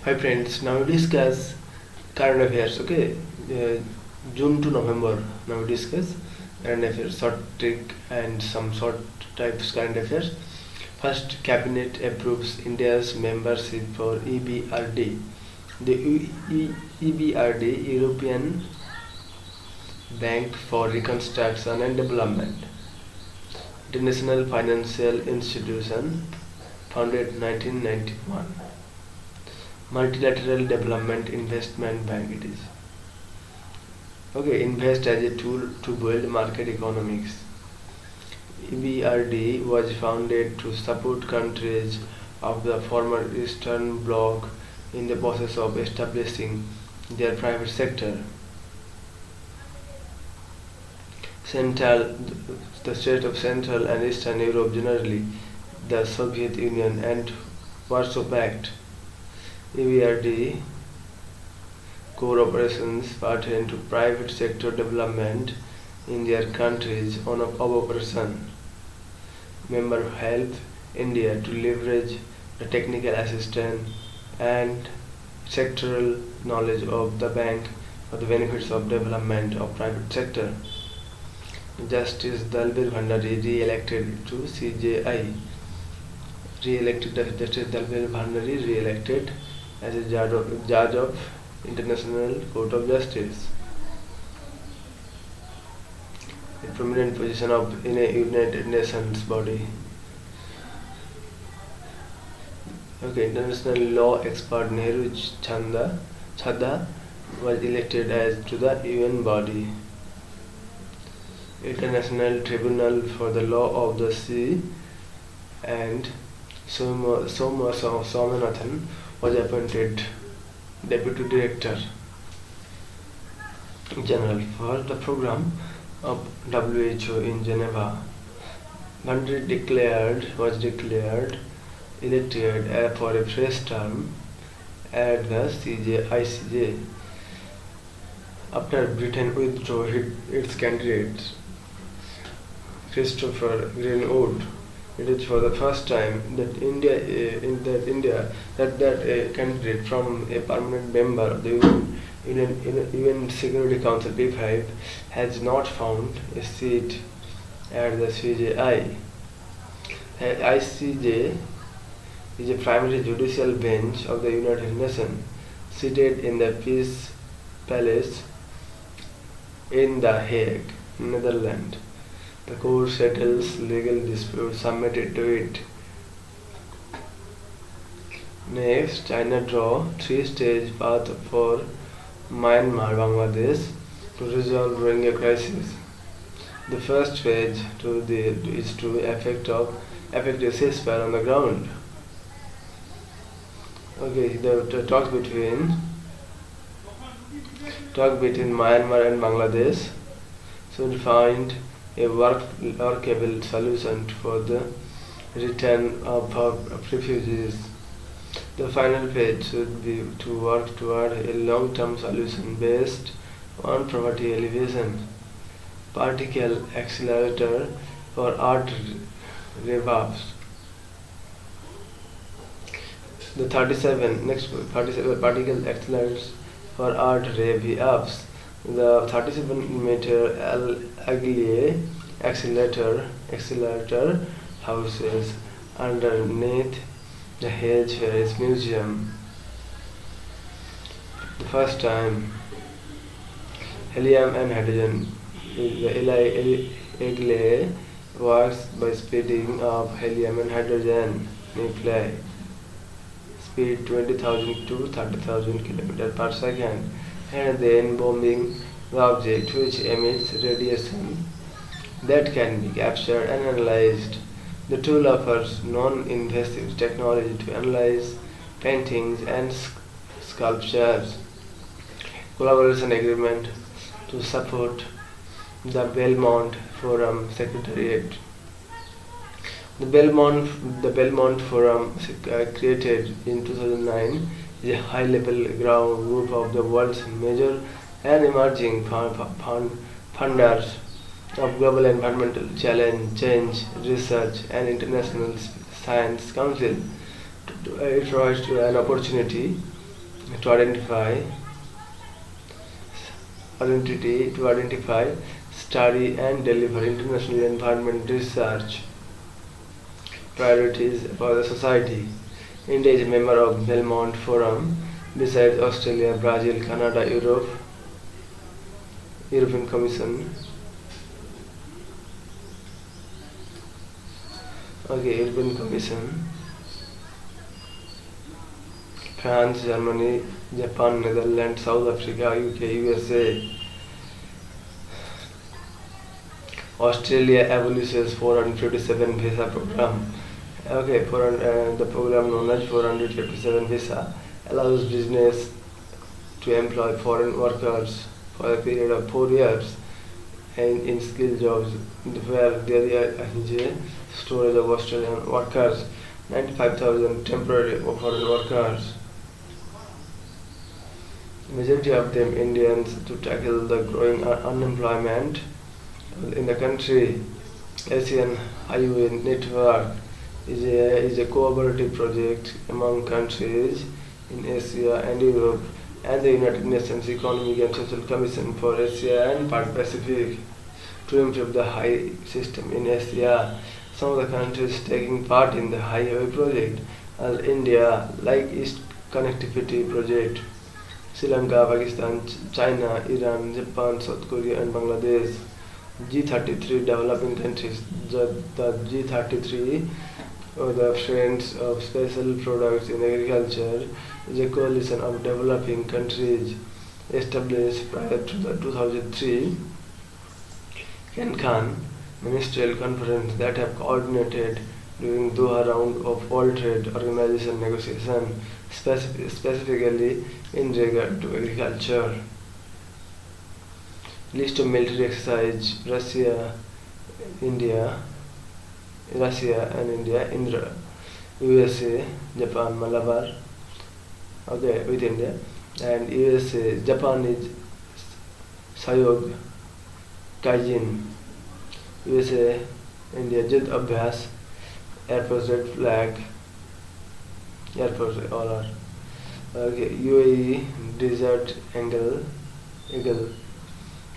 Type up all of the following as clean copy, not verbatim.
Hi friends, now we discuss current affairs. Okay, June to November. Now we discuss current affairs, short trick and some short types current affairs. First, cabinet approves India's membership for EBRD. The EBRD, European Bank for Reconstruction and Development, international financial institution, founded 1991. Multilateral Development Investment Bank it is. Okay, invest as a tool to build market economics. EBRD was founded to support countries of the former Eastern Bloc in the process of establishing their private sector. The state of Central and Eastern Europe generally, the Soviet Union and Warsaw Pact. EBRD core operations pertain to private sector development in their countries of operation. Member help India to leverage the technical assistance and sectoral knowledge of the bank for the benefits of development of private sector. Justice Dalbir Bhandari re-elected to CJI. Justice Dalbir Bhandari re-elected as a judge of International Court of Justice. A prominent position in a United Nations body. Okay, international law expert Nehru Chadha was elected as to the UN body. International Tribunal for the Law of the Sea and Somanathan was appointed Deputy Director General for the program of WHO in Geneva. Bhandari was declared elected for a fresh term at the ICJ after Britain withdrew its candidate Christopher Greenwood. It is for the first time that a candidate from a permanent member of the UN Security Council P5 has not found a seat at the CJI. ICJ is a primary judicial bench of the United Nations, seated in the Peace Palace in The Hague, Netherlands. The court settles legal disputes submitted to it. Next, China draw three-stage path for Myanmar, Bangladesh to resolve Rohingya crisis. The first phase is to effect a ceasefire on the ground. Okay, the talk between Myanmar and Bangladesh should find a workable solution for the return of refugees. The final phase should be to work toward a long-term solution based on poverty alleviation. Particle accelerator for art reverbs. The 37 particle accelerators for art reverbs. The 37-meter Aglie accelerator houses underneath the Hedge Ferris Museum. The first time, helium and hydrogen. The Aglie works by speeding up helium and hydrogen nuclei. Speed 20,000 to 30,000 km per second, and then bombing the object which emits radiation that can be captured and analyzed. The tool offers non-invasive technology to analyze paintings and sculptures. Collaboration agreement to support the Belmont Forum Secretariat. The Belmont Forum, created in 2009, is a high-level ground group of the world's major and emerging funders of global environmental change research and international science council. It provides an opportunity to identify, study and deliver international environment research priorities for the society. India is a member of Belmont Forum. Besides Australia, Brazil, Canada, European Commission, European Commission, France, Germany, Japan, Netherlands, South Africa, UK, USA. Australia abolishes 457 visa program. The program known as 457 visa allows business to employ foreign workers for a period of 4 years and in skilled jobs where there is a storage of Australian workers, 95,000 temporary foreign workers. Majority of them Indians to tackle the growing unemployment in the country. Asian Highway Network is a cooperative project among countries in Asia and Europe and the United Nations Economic and Social Commission for Asia and Pacific to improve the highway system in Asia. Some of the countries taking part in the highway project are India, like East Connectivity Project, Sri Lanka, Pakistan, China, Iran, Japan, South Korea and Bangladesh. G33 developing countries. The G33, or the Friends of Special Products in Agriculture, is a coalition of developing countries established prior to the 2003 Cancun Ministerial Conference that have coordinated during Doha round of World Trade Organization negotiation, specifically in regard to agriculture. List of military exercise: Russia and India, Indra, USA, Japan, Malabar, with India, and USA, Japan is Sayog, Kaijin, USA, India, Jid Abhyas, Air Force Red Flag, Air Force all are. UAE, Desert Eagle,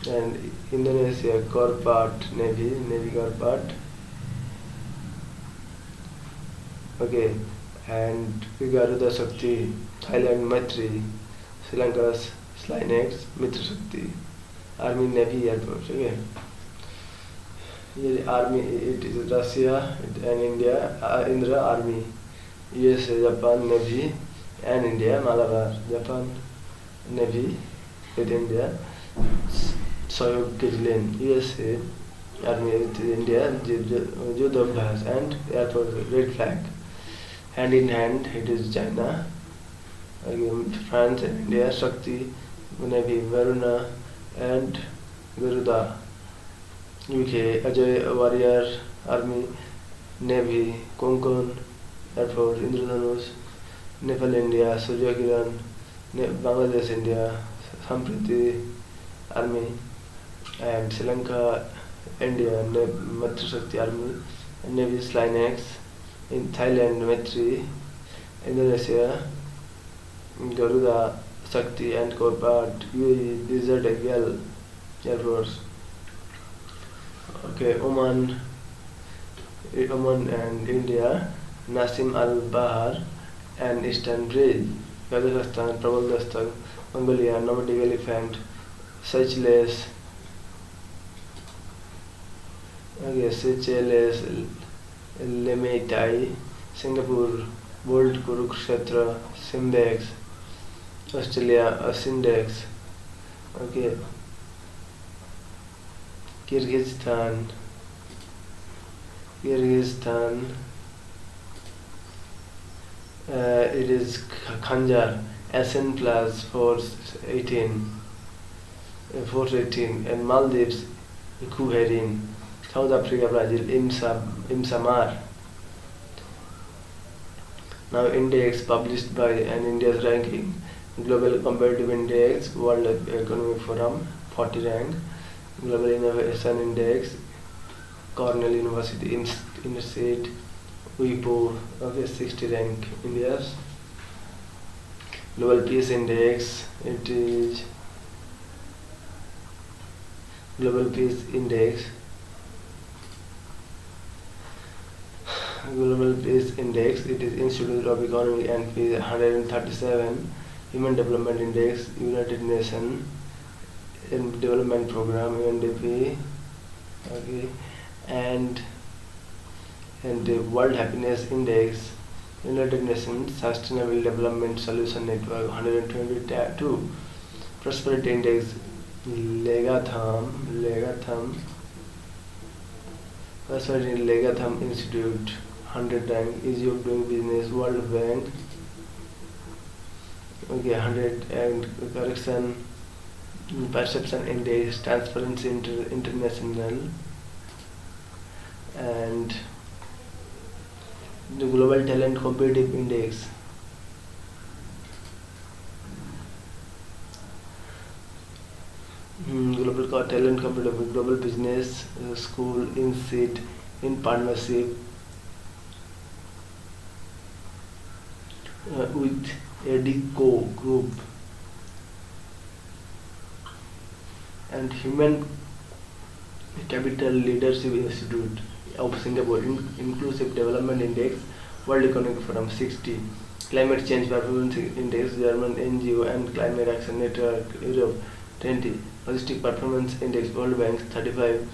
and Indonesia, Korpat, Navy Korpat. And Garuda Shakti, Thailand Maitri, Sri Lanka's Slynex, Mitra Shakti, Army, Navy, Air Force. Army, it is Russia and India, Indra Army, USA, Japan, Navy, and India, Malabar, Japan, Navy, with India, Soyog Gijlin, USA, Army with India, Judabhas, and Air Force Red Flag. Hand in hand, it is China, France and India, Shakti, Navy, Varuna, and Garuda. UK, Ajay Warrior, Army, Navy, Konkon, Air Force, Indradhanush, Nepal, India, Surya Kiran, Bangladesh, India, Sampriti, Army, and Sri Lanka, India, Matra Shakti Army, and Navy Slynex. In Thailand, Maitri, Indonesia, Garuda Shakti and Korpat, UAE, Desert Eagle, Air Force. Oman and India, Nasim Al Bahar and Eastern Bridge, Kazakhstan, Prabal Mongolia, Nomadic Elephant, Seychelles, Lemaitai, Singapore, Bolt Kurukshetra, Simbex, Australia, Sindex, Kyrgyzstan, it is Khanjar, SN plus 418, and Maldives, Kuherin, South Africa, Brazil, Imsamar. Now index published by an India's ranking, Global Comparative Index, World Economic Forum, 40 rank, Global Innovation Index, Cornell University Institute, WIPO, 60 rank India's. Global Peace Index, it is Global Peace Index. Global Peace Index, it is Institute of Economic and Peace 137. Human Development Index, United Nations Development Program, UNDP, okay, and the World Happiness Index, United Nations Sustainable Development Solution Network 122. Prosperity Index, Legatham Prosperity Legatham Institute 100 rank. Easy of Doing Business, World Bank, okay, 100. And correction, Perception Index, Transparency International, and the Global Talent Competitive Index. Global Talent Competitive, Global Business School INSEAD in partnership with EDICO Group and Human Capital Leadership Institute of Singapore, Inclusive Development Index, World Economic Forum 60, Climate Change Performance Index, German NGO, and Climate Action Network Europe 20, Logistic Performance Index, World Bank 35,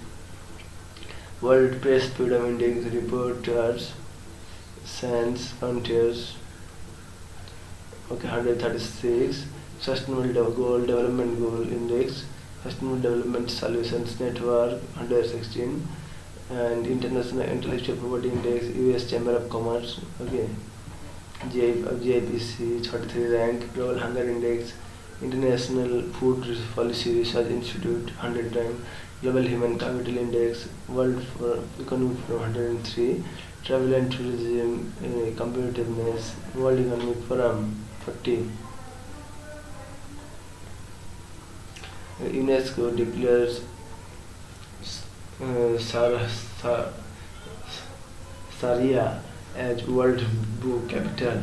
World Press Freedom Index, Reporters Sans Frontiers, okay, 136, Sustainable Goal Development Goal Index, Sustainable Development Solutions Network 116, and International Intellectual Property Index, US Chamber of Commerce, okay, JIPC 33 rank, Global Hunger Index, International Food Policy Research Institute 100 rank, Global Human Capital Index, World Economic Forum 103, Travel and Tourism Competitiveness, World Economic Forum 40. UNESCO declares Sharia as World Book Capital.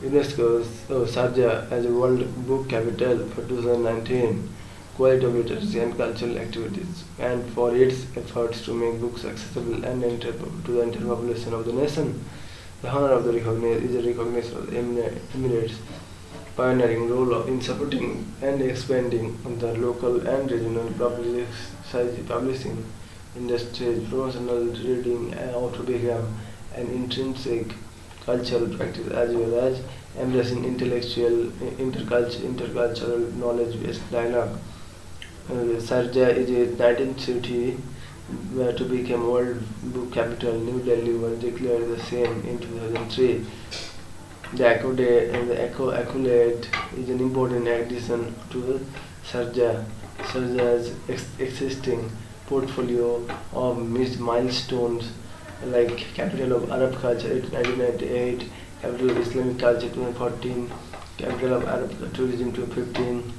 UNESCO's Sharjah as a World Book Capital for 2019, quality of literacy and cultural activities, and for its efforts to make books accessible and to the entire population of the nation. The honor of the recognition is a recognition of the Emirates' pioneering role in supporting and expanding the local and regional publishing industries. Promotional reading ought become an intrinsic cultural practice as well as embracing intellectual intercultural knowledge-based dialogue. Sharjah is a 19th city where to become World Book Capital. New Delhi was declared the same in 2003. The accolade is an important addition to Sharjah. Sharjah's existing portfolio of milestones like Capital of Arab Culture 1998, Capital of Islamic Culture 2014, Capital of Arab Tourism 2015.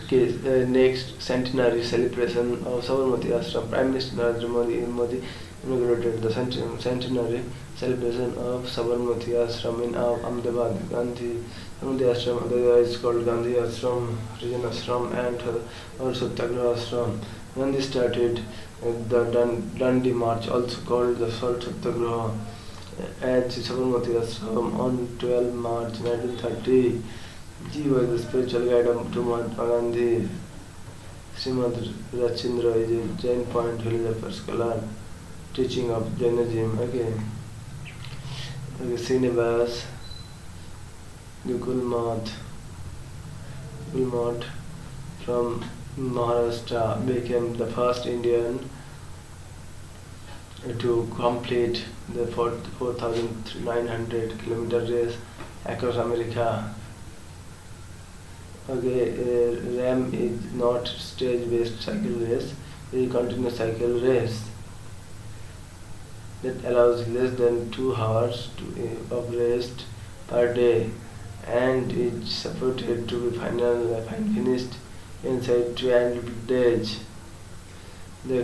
Okay, next centenary celebration of Sabarmati Ashram. Prime Minister Narendra Modi inaugurated the centenary celebration of Sabarmati Ashram in Ahmedabad. Gandhi Ashram, otherwise called Gandhi Ashram, Region Ashram, and also Satyagraha Ashram. Gandhi started the Dandi March, also called the Salt Satyagraha, at Sabarmati Ashram on 12 March 1930. He was the spiritual guide to Mahatma Gandhi. Srimad Rachindra is a Jain point philosopher scholar teaching of Jainism. Okay, Srinivas Gulmath from Maharashtra became the first Indian to complete the 4,900 kilometer race across America. Okay, RAM is not stage-based cycle race; it is a continuous cycle race that allows less than 2 hours of rest per day, and is supported to be finished inside 12 days. The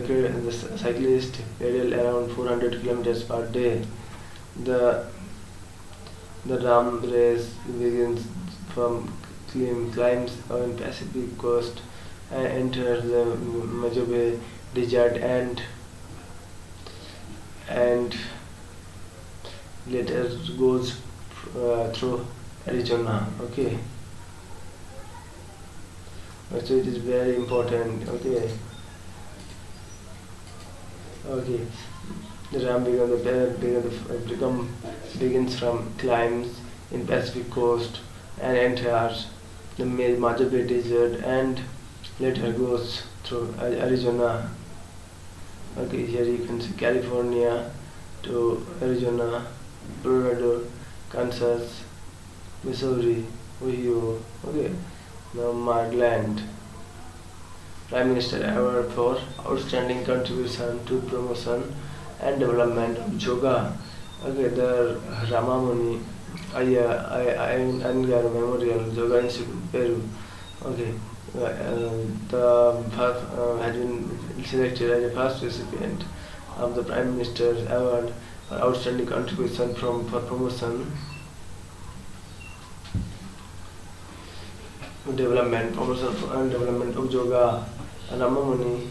cyclist pedal around 400 kilometers per day. The the ram race begins from climbs on Pacific coast and enters the Mojave Desert and later goes through Arizona. Okay, so it is very important. Okay. The ram begins from climbs in Pacific coast and enters the Mojave Desert and later goes through Arizona. Okay, here you can see California to Arizona, Colorado, Kansas, Missouri, Ohio. Okay, now Maryland. Prime Minister Award for outstanding contribution to promotion and development of yoga. Okay, the Ramamuni Iyengar Memorial Yoga Institute, Peru. Okay, the has been selected as the first recipient of the Prime Minister's Award for outstanding contribution for promotion, promotion and development of yoga. Ramamuni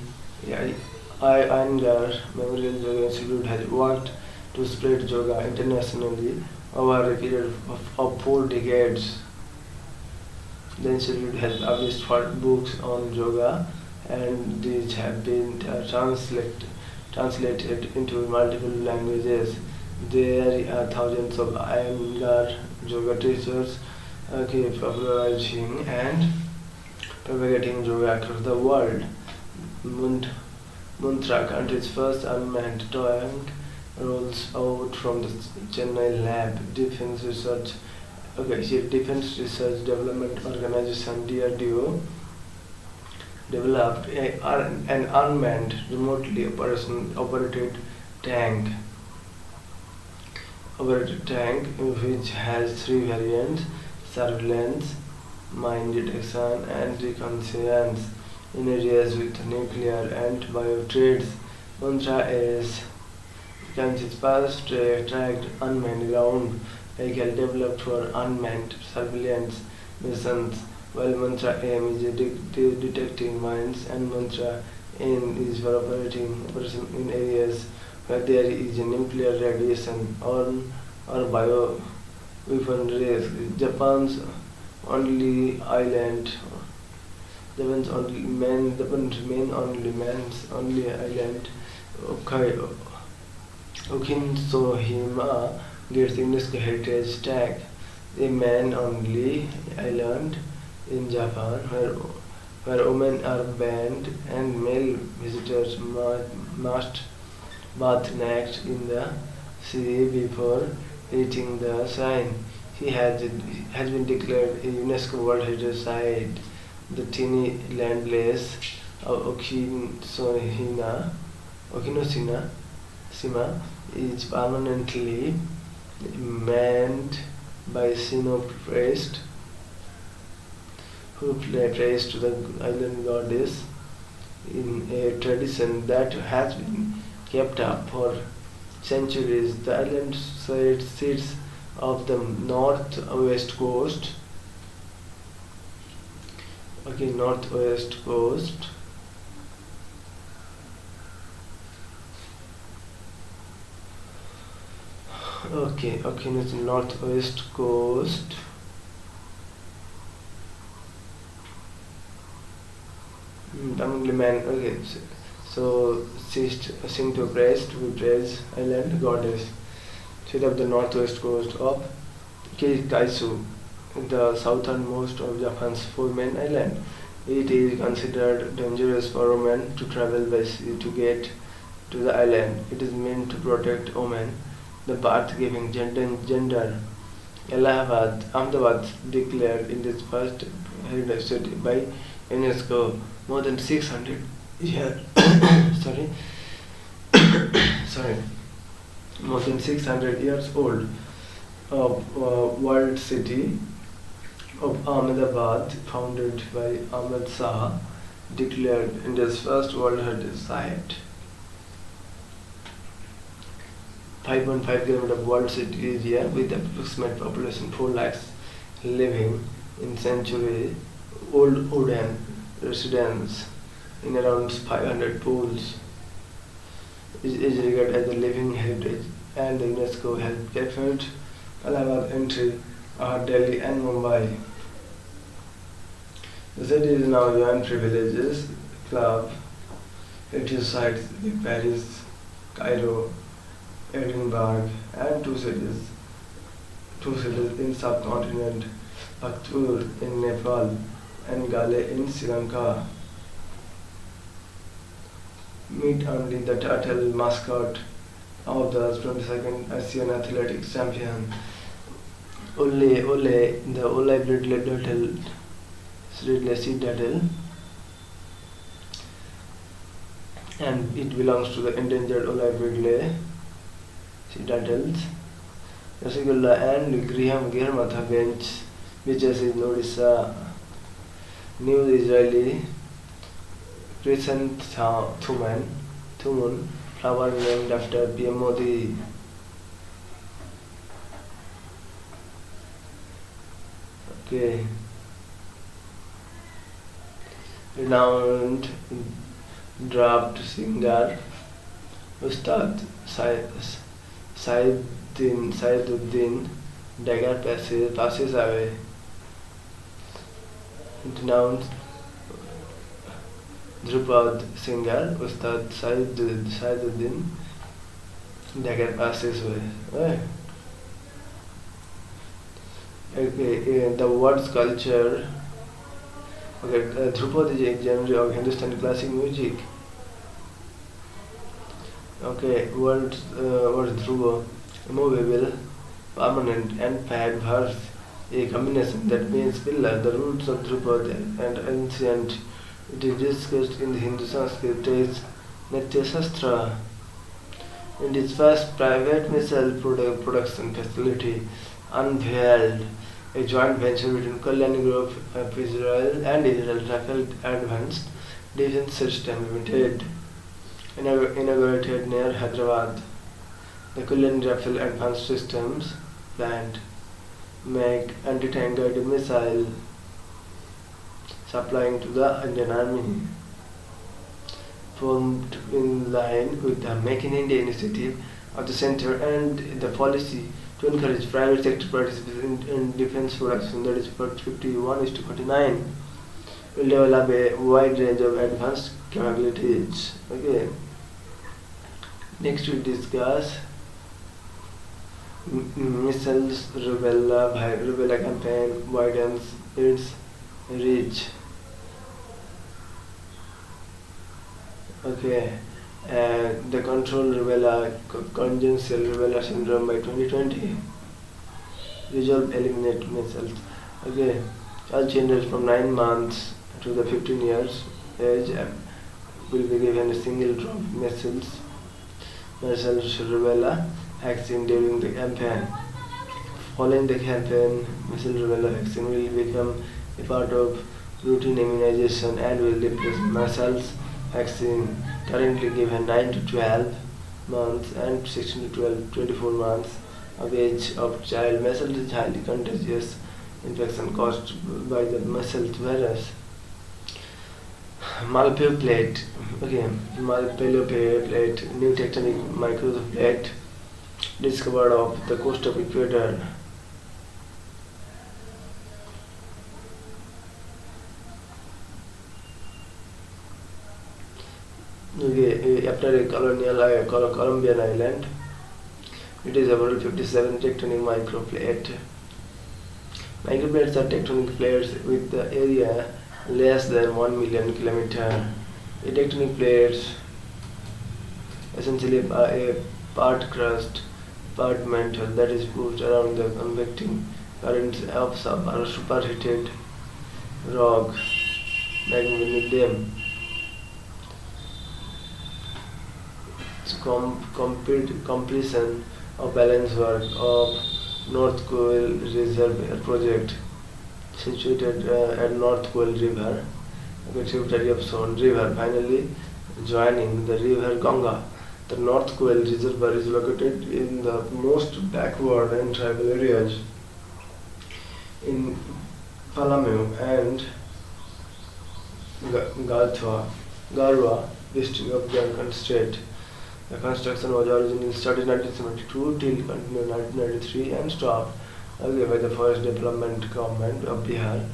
Iyengar Memorial Yoga Institute has worked to spread yoga internationally over a period of 4 decades. The institute has published 4 books on yoga, and these have been translated into multiple languages. There are thousands of Iyengar yoga teachers popularizing and propagating yoga across the world. Muntra, country's first unmanned tank, rolls out from the Chennai lab. Defense Research Development Organization (DRDO) developed an unmanned, remotely operated tank. Which has 3 variants: surveillance, mine detection, and reconnaissance in areas with nuclear and bio threats. Mantra is Kansas fast-tracked unmanned ground vehicle developed for unmanned surveillance missions, while Mantra M is detecting mines, and Mantra N is for operation in areas where there is nuclear radiation or bio weapon risk. Japan's only island, Japan's only island, Okinawa, gets UNESCO Heritage Tag. A man-only island in Japan where women are banned and male visitors must bathe naked in the sea before reaching the shrine. He has been declared a UNESCO World Heritage Site. The teeny landless of Okinoshima is permanently manned by Sino priests who pay praise to the island goddess in a tradition that has been kept up for centuries. The island sits off the northwest coast. Northwest coast. It's northwest coast. So Shinto priest we praise island goddess. Sit of the northwest coast of Kaisu, the southernmost of Japan's 4 main islands. It is considered dangerous for women to travel by sea to get to the island. It is meant to protect women, the birth-giving gender. Ahmedabad declared in this first heritage city by UNESCO more than 600 years. More than 600 years old. World city of Ahmedabad, founded by Ahmed Shah, declared India's first World Heritage Site. 5.5 km world city area with approximate population 4 lakhs living in century-old wooden residence in around 500 pools. Is regarded as a living heritage and the UNESCO has preferred Allahabad entry are Delhi and Mumbai. The city is now UN Privileges Club. Heritage sites in Paris, Cairo, Edinburgh, and two cities in subcontinent, Paktur in Nepal and Gale in Sri Lanka. Meet only the turtle mascot of the 22nd Asian Athletics Champion. Ole, the Ole Ridley sea turtle, and it belongs to the endangered Ole Ridley sea turtles. Rasigulla and Graham Germatha beaches in Odisha. New Israeli chrysanthemum flower named after PM Modi. Okay. Renowned draft singer Ustad Saiduddin Dagger passes away. Renowned Dhrupad singer Ustad Saiduddin Dagger passes away. Right. Okay, the word sculpture. Okay, Dhrupad is a genre of Hindustani classic music. Okay, word Dhruva, immovable, permanent, and pad verse, a combination that means pillar. The roots of Dhrupad and ancient. It is discussed in the Hindu Sanskrit text Nitya Shastra. In its first private missile production facility, unveiled a joint venture between Kalyani Group of Israel and Israel Rafale Advanced Defense System Limited, inaugurated near Hyderabad. The Kalyani Rafale Advanced Systems plant make anti-tank guided missile supplying to the Indian Army, formed in line with the Make in India initiative of the Centre and the policy to encourage private sector participation in defense production, that is 51:49, will develop a wide range of advanced capabilities. Okay. Next we discuss missiles rubella campaign widens its reach. Okay, the control congenital rubella syndrome by 2020. Resolve eliminate missiles. Okay, all children from 9 months to the 15 years age will be given a single drop measles rubella vaccine during the campaign. Following the campaign, measles rubella vaccine will become a part of routine immunization and will replace measles vaccine currently given 9 to 12 months and 16 to 24 months of age of child. Measles is highly contagious infection caused by the measles virus. Malpighian plate. Okay, Malpighian plate, new tectonic microplate discovered off the coast of Ecuador. Okay, after a Colombian island, it is about 57 tectonic microplate. Microplates are tectonic plates with the area less than 1 million kilometers. A tectonic plates essentially a part crust, part mantle that is pushed around the convecting currents of superheated rock beneath them. Completion of balance work of North Coal Reservoir project situated at North Coal River, a tributary of Son River, finally joining the river Ganga The North Quail Reservoir is located in the most backward and tribal areas in Palamute and Garwa district of Jharkhand state. The construction was originally started in 1972 till continued in 1993 and stopped earlier by the Forest Development Government of Bihar.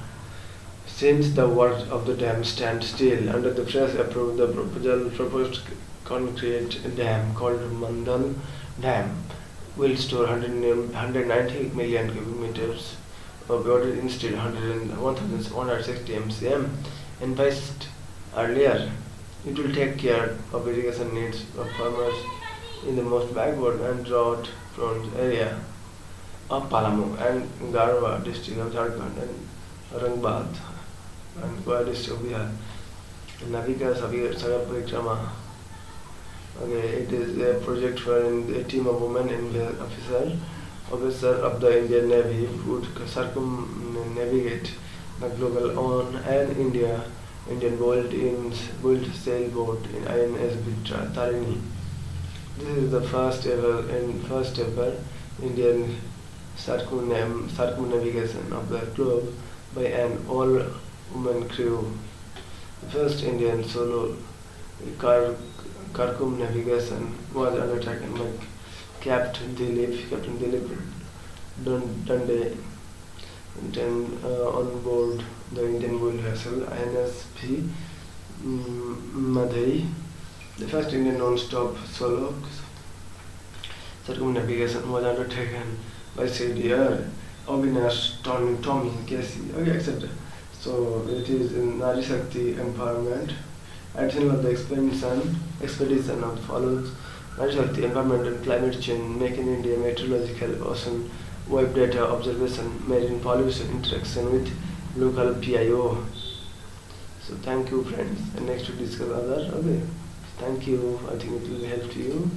Since the work of the dam stands still, under the fresh approved the proposed concrete dam called Mandal Dam will store 190 million cubic meters of water instead of 1,160 MCM invested earlier. It will take care of irrigation needs of farmers in the most backward and drought-prone area of Palamu and Garwa district of Jharkhand and Aurangabad and Goa district of Bihar. Navika Sagar Parikrama. Okay, it is a project for a team of women officer of the Indian Navy would circumnavigate the global on an Indian built sailboat in INS Tarini. This is the first ever Indian circumnavigation of the globe by an all-woman crew. The first Indian solo circumnavigation was undertaken by Captain Dilip Dande on board the Indian built vessel INS Madhai. The first Indian non-stop solo circumnavigation was undertaken by CDR, Avinash, Tommy, Casey, okay, etc. So it is in Nari Shakti empowerment. Addition of the expedition of the follows: Nari Shakti empowerment and climate change, make in India meteorological, ocean, wave data observation, marine pollution, interaction with local PIO. So thank you friends, and next we discuss other. Okay, thank you. I think it will help to you.